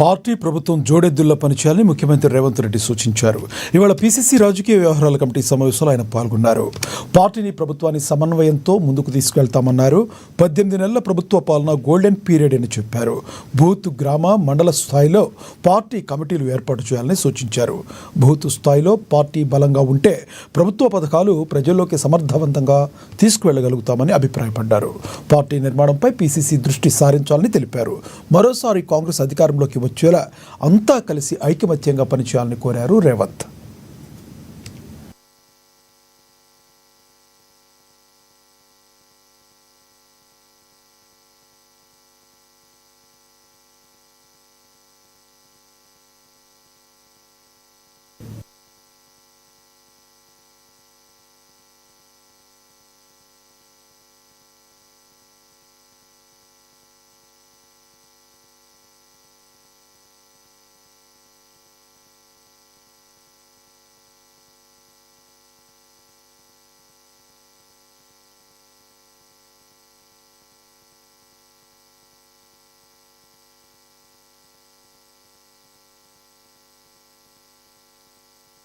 Party ప్రభుత్వం జోడెద్దుల్లా పనిచేయాలని ముఖ్యమంత్రి రేవంత్ రెడ్డి సూచించారు. ఇవాళ పీసీసీ రాజకీయ వ్యవహారాల కమిటీ సమావేశంలో ఆయన పాల్గొన్నారు. పార్టీని ప్రభుత్వాన్ని సమన్వయంతో ముందుకు తీసుకెళ్తామన్నారు. 18 నెలల ప్రభుత్వ పాలన గోల్డెన్ పీరియడ్ అని చెప్పారు. బూత్, గ్రామ, మండల స్థాయిలో పార్టీ కమిటీలు ఏర్పాటు చేయాలని సూచించారు. బూత్ స్థాయిలో పార్టీ బలంగా ఉంటే ప్రభుత్వ పథకాలు ప్రజల్లోకి సమర్థవంతంగా తీసుకువెళ్లగలుగుతామని అభిప్రాయపడ్డారు. పార్టీ నిర్మాణంపై పీసీసీ దృష్టి సారించాలని తెలిపారు. మరోసారి కాంగ్రెస్ అధికారంలోకి వచ్చేలా అంతా కలిసి ఐకమత్యంగా పనిచేయాలని కోరారు రేవంత్.